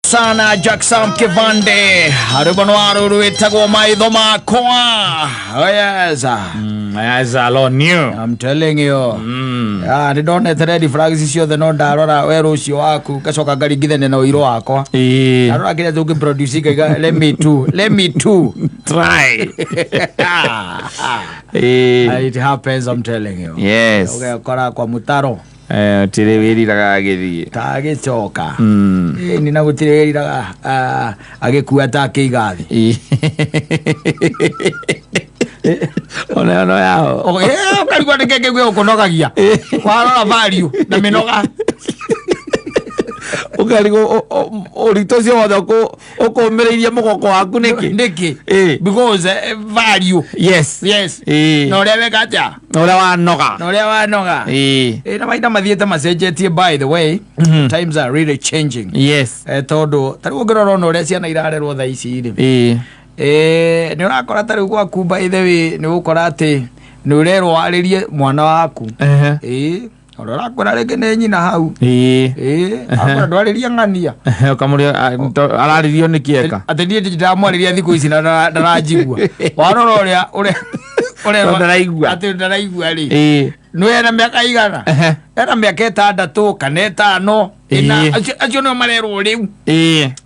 sana Jackson Kivande arubano aruru itago maitho makwa. Oh yes. Yes, I new. I'm telling you. They don't have ready flags show the no darora where ucio waku gacoka ngari githene no iro wakwa. Darora kire tuki produce kaiga let me too Try. It happens, I'm telling you. Yes. Okay, kora kwa mutaro. Tireweri raga githie. Tagicoka. Nina gutireweri raga agikua ta kigathi. Ona no yao. Ukarigwa ndikenge gwe ukunogagia. Warora value na minoga. Ukarigo orito cio wothe ukomereirie mugoko waku niki because value. Yes no ria wega atia no ria wanoga na maita mathiete macenjetie. By the way, times are really changing. Yes tondu tari ngirora no ria ciana irarerwo tha ici ri ni urakora tari gwaku by the way ni ukora ati ni urerwo aririe mwana waku Orora kwara rege ne nyina hau. Akora ndwariria ngania. Kamuria araririo ni kieka. Ati ndie ndamwariria thiku ici na ndarajigua. Warora uria ndaraigua. Ati ndaraigua ri. No era miaka igana. Era miaka 6 kana 5. Ina acio no marerwo riu.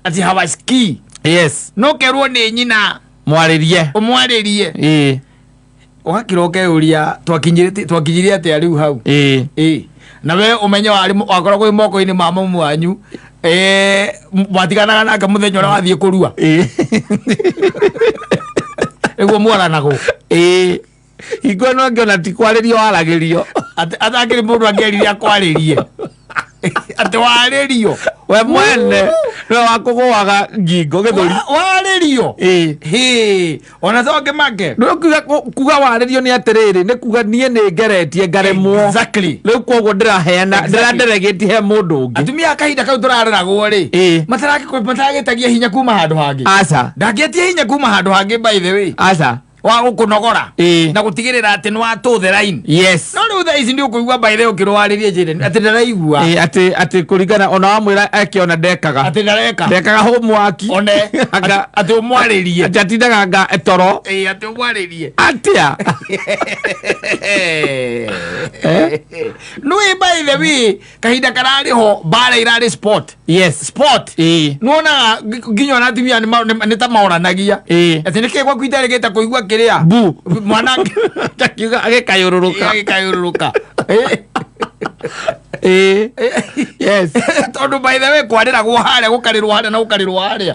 Ati hawaski. Yes. No kerwo ni nyina. Mwaririe. Umwaririe. Ugakiroke uria twakinyirie ati ari hau na we umenye wari wakoragwo imoko ini mama mwanyu watiganaga nake muthenya ura wathie kurua ego mwaranago igwe no ngiona ti kwaririo waragirio atakiri mundu angeriria kwaririe ati waririo we mwene no wakugwaga ngingo githuri waririo ona zoke make no kuga waririo ni atiriri ni kuga nie ni ngeretie ngaremwo exactly riu koguo ndiraheana ndiradelegate he mundu ungi atumia kahinda kau turareragwo ri mataragitagia hinya kuma handu hangi aca ndagetie hinya kuma handu hangi by the way aca wa gukunogora na gutigirira ati ni watuthe line. Yes no riu tha ici ndi ukuigua by the way ukirwaririe njire ati ndaraigua ati kuringana ona wamwira akiona ndekaga ati ndekaga homework one ati umwaririe ati atindaga nga etoro ati umwaririe atia no by the way kahinda karari ho bara irari sport. Yes sport nuona nginywa na timia ni ta maoranagia ati nikegwa kwitaregeta kuigua kiria bu mwana takiuga agikayururuka yes tondu by the way kwareragwo haria gukarirwo haria na gukarirwo haria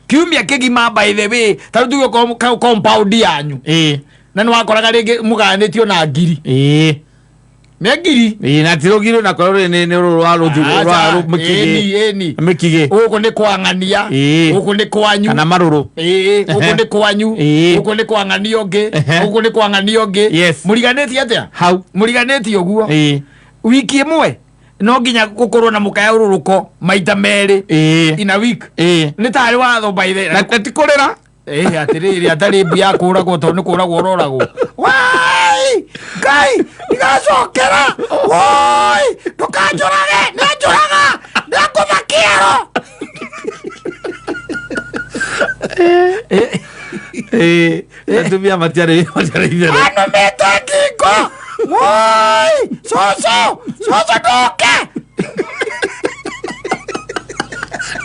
kiumia kigima by the way taru tugo compound yanyu na ni wakoraga ringi muganitio na ngiri ngiri na tirogiro na korore ni rwa mikige uko ni kwangania uko ni kwanyu kana maruru uko ni kwanyu uko ni kwangania onge uko ni kwangania onge muriganeti atia hau muriganeti oguo wiki imwe no nginya gukorwo na mukaya ururuko maita meri in a week ni tari watho by the na tikurira atiriri atari bia kuragwo tondu kuragwo roragwo wai kai igacokera wai tukanjurage njuraga ndakuthakiero atumia matiare ithere ano metakiko wai soso doke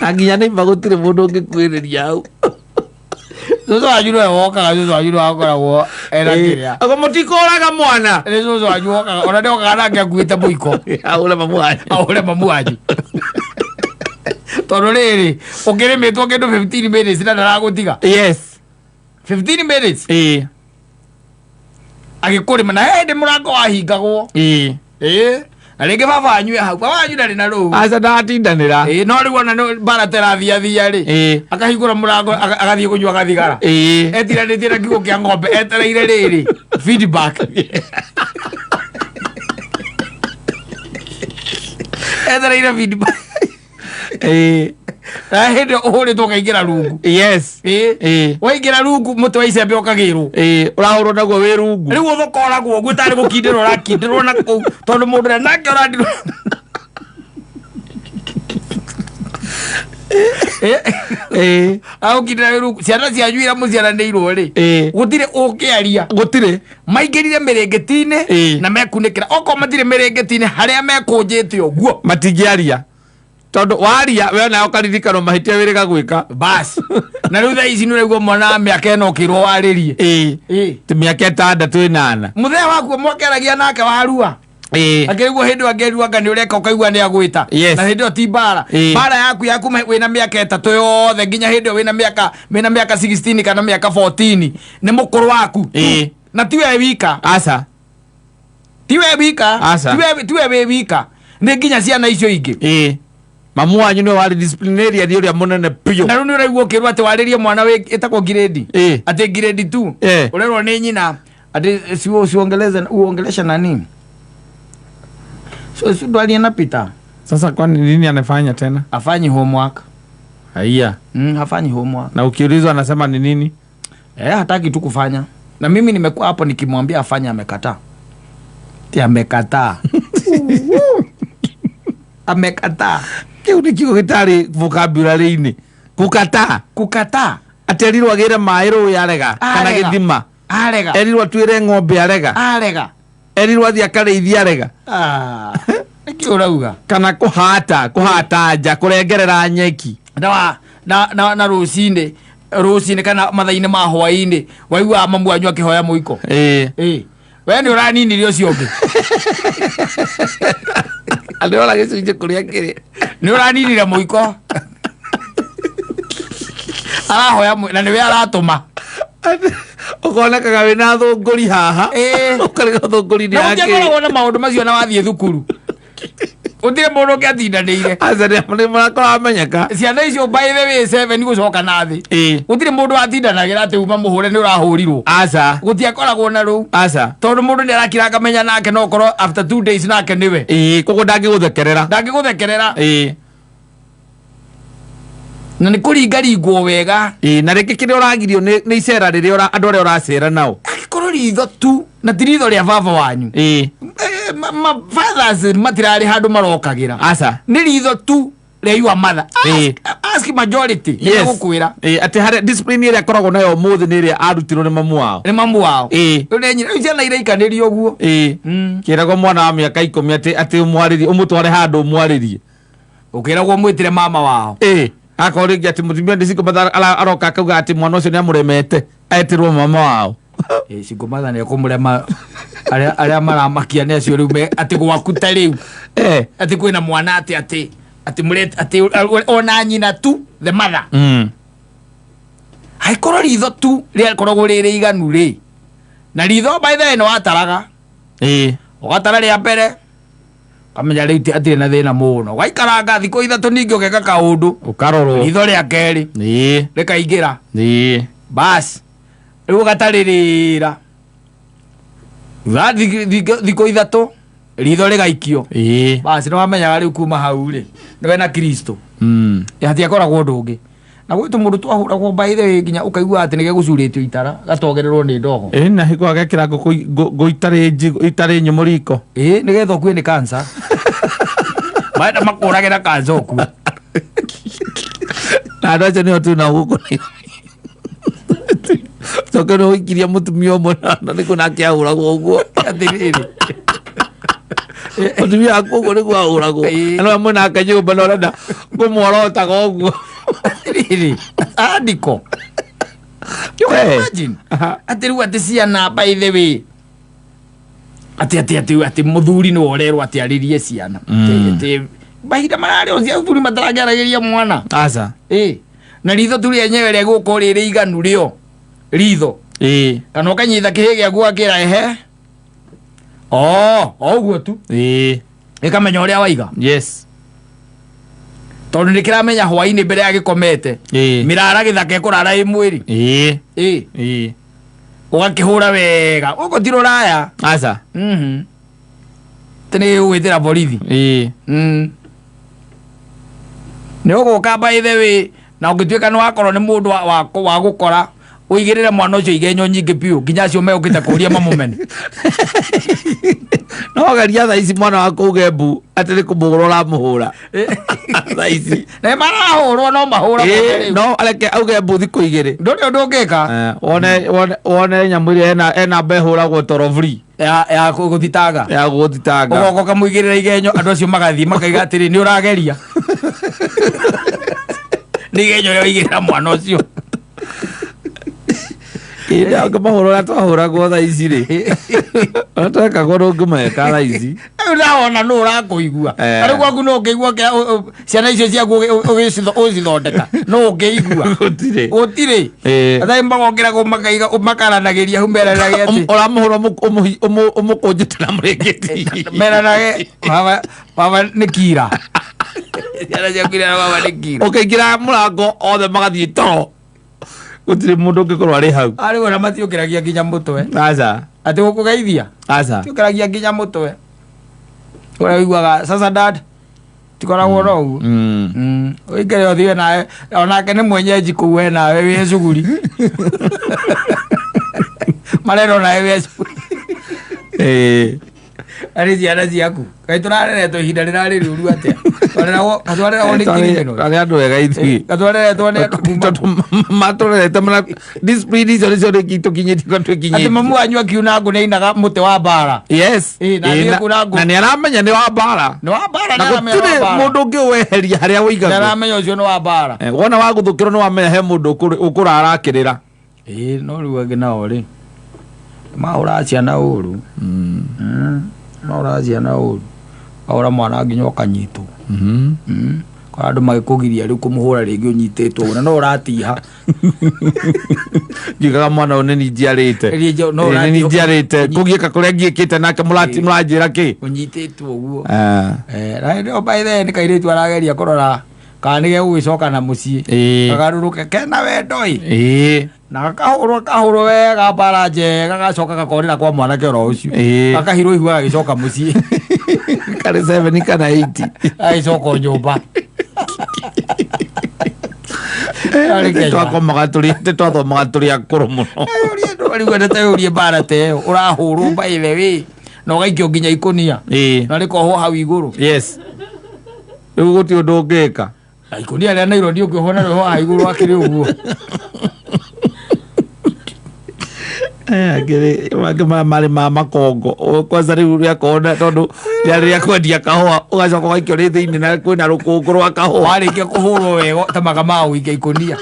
aginya ni magutire mundu ngikwiriria au Soso ajuro woka soso ajuro akoragwo era kiria ago mutikoraga mwana soso ajuoka ona ndio kana ngakuita muiko aule mamu aji tondu riri ukirimitwo kindu 15 minutes na ndaragutiga. Yes 15 minutes agikurima na hindi murango wahingagwo na ringi baba anyue hau baba anyu ndari na ruu aca ndatindanira no riu ona bara terathia ri akahingura murango agathie kunyua gathigara etiranetie na kiugo kia ng'ombe etereire riri feedback etereire feedback hindi uhuritwo kaingira rungu. Yes waingira rungu muti wa icembe ukagirwo urahurwo naguo wi rungu riu uthokoragwo guo tari gukindirwo rakindirwo na kuu tondu mundu nake urandirwo au kidairu ciana cia njuira muciara ndeirwo ri gutire ukiaria gutire maingirire mirengetine na mekunikira oko matire mirengetine haria mekunjite uguo matingiaria tondu waria we na ukaririkano mahitia wiriga gwika bas na riu thaa ici ni uregwo mwana miaka eno kirwo waririe ti miaka 6-8 muthea waku mwakeragia nake warua akirigwo hindi wangerua ngani ureka ukaigua ni agwita na hindi o ti bara bara yaku wina miaka 3 yothe nginya hindi wina miaka 16 kana miaka 14 ni mukuru waku na tiwe wika asa tiwe wika ni nginya ciana icio ingi mamu wanyu ni wari disciplinary uria munene piyo na ni uregwo kirwo ati waririe mwana we etako grade ati grade 2 urerwo ni nyina ati uongelesha nani so ndwali anapita sasa. Kwani nini anafanya tena? Afanyi homework. Haya. Hafanyi homework. Na ukiulizwa anasema ni nini? Hataki tu kufanya. Na mimi nimekuwa hapo nikimwambia afanye, amekataa. Amekataa. Amekataa. Kiu ni kiugo gitari vocabulary ini. Kukataa. Aterirwo agire mairo yarega kana githima. Arega. Erirwo twire ng'ombe arega. Erirwo athia kareithia arega. Kiurauga kana kuhata nja kurengerera nyeki na rucine kana mathaine ma hwaini waigua mamu anyu akihoya muiko we ni uraninirie ucio ungi andora gicunje kuria kiri ni uraninire muiko arahoya na niwe aratuma ukonekaga wina thunguri haha ukariga thunguri ni yake na ukiona maundu macio na wathie thukuru utire mundu ngiatindanire azare muri murakora amenyeka ciana icio by the way 7 gucoka nathi utire mundu atindanagira ati uma muhure ni urahurirwo asa gutiakoragwo na ru asa tondu mundu ni arakira kamenya nake no korwo after 2 days nake niwe kogo ndangiguthekerera na ni kuringaringwo wega na reke kire uragirio ni icera riria andu aria uracera nao agikorwo ritho tu na tiritho ria baba wanyu fathers matirari handu marokagira asa ni ritho tu ria your mother ask majority ni gukwira ati hare discipline ria koragwo nayo muthi ni ria arutirwo ni mamu wao urenyira ciana ireikanirio uguo kiragwo mwana wa miaka 10 ati umwariri umutware handu umwaririe ukiragwo mwitire mama wao akori ati mutumia ndisiko badala aroka akauga ati mwana ucio ni amuremete etirwo mama wao siko matha ni kumurema aria maramakia ni acio riu ati gwakuta riu ati kwina mwana ati muret ati ona nyina tu the mother haikorwo ritho tu ria koragwo riri iganu ri na ritho by the no ataraga ugatara ria mbere kamenya riu ati na thina muno gaikaranga thiko ithatu ningi ugeka kaundu ukarorwo ritho ria keri rikaingira bas riu gataririra thiko ithatu ritho rigaikio bas no wamenyaga riu kuma hau ri niwe na Kristo hatiakoragwo ndungi na gwitu mundu twahuragwo by the way nginya ukaigua ati nige gucuritio itara gatogererwo ni ndogo na hiko agekira ngo itare nyumuriko nigetha kwĩ ni cancer baada makuragira cancer oku na ndaje ni otu na guko tokero ikiria mutumia mwana ni kuna kiahuragwo uguo atiriri mutumia akugo ni kwahuragwo no mwana akanyumba no renda kumworota goguo atiriri adiko imagine atiru ati ciana by the way ati muthuri no orerwo ati aririe ciana ati bahida marari ocia thuri mataragerageria mwana asa na ritho turi yenyewe ria guko riri iganu rio ritho kana ukanyitha kihege agu akira oguo tu ikamenya uria waiga tondu nikiramenya hwaini mbere ya gikomete mirara githaka ikurara i mwiri ugakihura wega uko tiro raya asa tene gwitira borithi ni uguka by the way na ugituika ni wakorwo ni mundu wa gukora uigirira mwana ucio igenyo nyingi piu nginya acio meukite kuria mamumene no garia tha ici mwana wa kugembu atiri kumugurora muhura tha ici na marahurwo no mahura no areke auge mbuthi kuigire nduri undu ngika wone nyamu iria ena behuragwo toro free ya guthitanga ugoka kamuigirira igenyo andu acio magathi makaiga atiri ni urageria ni igenyo ria igirira mwana ucio ira ngamahurora twahuragwo tha ici ri ataka gorwo ngumeka tha ici uraona no urakuigua ari gwaku no ngigua ciana icio ciaku ugicithondeka no ngigua utire athai mbagokira ko makaiga makaranagiria humberanagia ati uramuhura umukunjitira murengeti meranage baba ni kira ciana ciaku ira baba ni kira ukaingira murango othe magathie toro utire mundu ngikorwo ari hau ari wona matiukiragia nginya mutwe aca ati gukugeithia aca tiukiragia nginya mutwe ora wiguaga sasa dad tikoragwo no uguo uikere othie nawe onake ni mwenyeji kuwe nawe wi cuguri marero nawe wi cuguri ari ciana ciaku kai turareretwo ihinda rirarĩ rĩũru atĩa katwarĩragwo nĩ kĩrĩgĩno arĩ andũ wega ithuĩ katwarĩretwo nĩ matũrerete mana discipline icio nĩcio tũkinyĩtie twĩkinyĩtie atĩ mamu wanyu akiuna ngũ nĩainaga mũtĩ wa mbara na nĩaramenya nĩ wa mbara na gũtirĩ mũndũ ũngĩ ũweheria harĩa ũigagwo nĩaramenya ũcio nĩ wa mbara wona wagũthũkĩrwo nĩwamenya he mũndũ ũkũrara akĩrĩra no rĩu angĩ nao rĩ mahũra ciana ũru mahũra ciana ũru ahũra mwana nginya ũkanyitwo kwa andũ magĩkũgiria rĩu kũmũhũra rĩngĩ ũnyitĩtwo na no ũratiha ngiugaga mwana ũyũ nĩ ninjiarĩte kũgiĩka kũrĩa ngiĩkĩte nake mũranjĩra kĩ ũnyitĩtwo ũguo na by the nĩ kairĩtu arageria kũrora kana nĩ gegũgĩcoka na mũciĩ kagarũrũke kena wendo na gakahũrwo wega mbara njega gacoka gakorĩra kwa mwanake oro ũcio gakahirwo ihua gagĩcoka mũciĩ karĩ 7 kana 8 agĩcoka nyũmba twathomaga tũrĩ akũrũ mũno rĩu endete ũrie mbara ta ĩyo ũrahũrwo by the way na ũgaikio nginya ikũnia na rĩkohwo hau igũrũ rĩu gũtirĩ ũndũ ũngĩka ikũnia rĩa Nairobi ũngĩohwo na rĩho haha igũrũ akĩrĩ ũguo angĩ marĩ ma makongo kwanza rĩu rĩakorwo tondũ rĩarĩ kwendia kahũa ũgacoka ũgaikio rĩ thĩinĩ na kwĩna rũkũngũ rwa kahũa warĩkia kũhũrwo wega tamaga ma gũikia ikũnia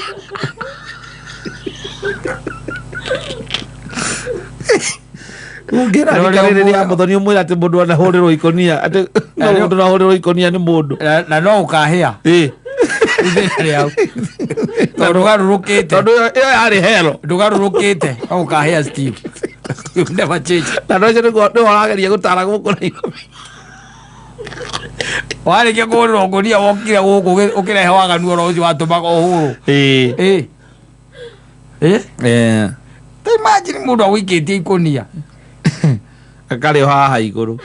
ũngĩrarĩrĩria mũthoni ũmwĩra atĩ mũndũ anahũrĩrwo ikũnia atĩ mũndũ nahũrĩrwo ikũnia nĩ mũndũ na no ũkahĩa tondũ ĩyo yarĩ hero ndũgarũrũkĩte no ũkahĩa Steve never change na no ũcio nĩguo ũrageria gũtara gũkũ Nairobi warĩkia kũhũrĩrwo ngũnia wokire gũkũ ũkĩrehe waganu oro ũcio watũmaga ũhũrwo ta imagine mũndũ agũikĩtie ikũnia akarĩ haha igũrũ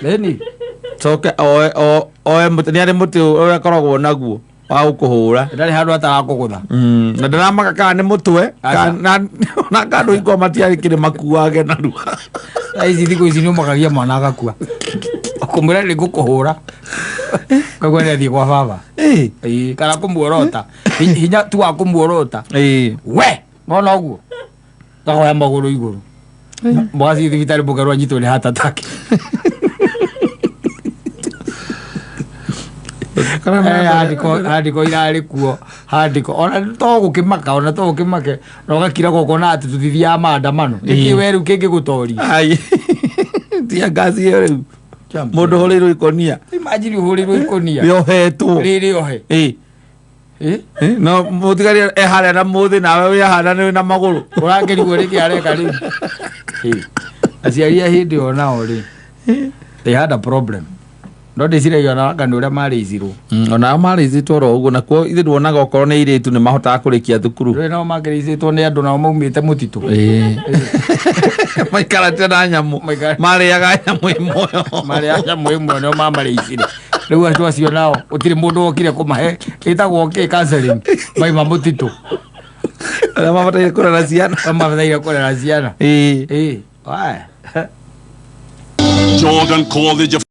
coke oe mũtĩ nĩarĩ mũtĩ ũrĩa akoragwo naguo wa gũkũhũra ndarĩ handũ atagakũgũtha na ndaramaka kana nĩ mũtwe na kandũ iko matiarĩ kĩrĩ makuage narua ici thikũ ici nĩũmakagia mwana agakua ũkũmwĩra nĩ ngũkũhũra koguo nĩathiĩ gwa baba kana kũmuorota hinya tu wa kũmuorota we nona ũguo ngahoya magũrũ igũrũ mũgathi thibitarĩ mũkerwo anyitwo nĩ heart attack handiko irarĩ kuo handiko ona to gũkĩmaka ona to gũkĩmake na ũgakira gũkona atĩ tũthithiaga maandamano nĩkĩ we rĩu kĩngĩgũtoria tia ngaci ĩyo rĩu mũndũ ũhũrĩirwo ikũnia imagine ũhũrĩirwo ikũnia rĩohetwo rĩrĩohe no mũthigari eharĩa na mũthĩ nawe wĩhana nĩ na magũrũ ũrangĩrigwo nĩkĩ areka rĩu aciari a hĩndĩ ĩyo nao rĩ they had a problem no ndĩciragia ona wanganu ũrĩa marĩcirwo onao marĩcĩtwo oro ũguo nakuo ithuĩ nduonaga okorwo nĩ airĩtu nĩ mahotaga kũrĩkia thukuru rĩu nao makĩrĩcĩtwo nĩ andũ nao maumĩte mũtitũ maikarĩte na nyamũ marĩaga nyamũ ĩmwe nĩo mamarĩcire rĩu andũ acio nao gũtirĩ mũndũ wokire kũmahe ĩtagwo counseling maima mũtitũ Arĩa mabataire kũrera ciana. Mabataire kũrera ciana. Ĩĩ. Waya. Jordan College of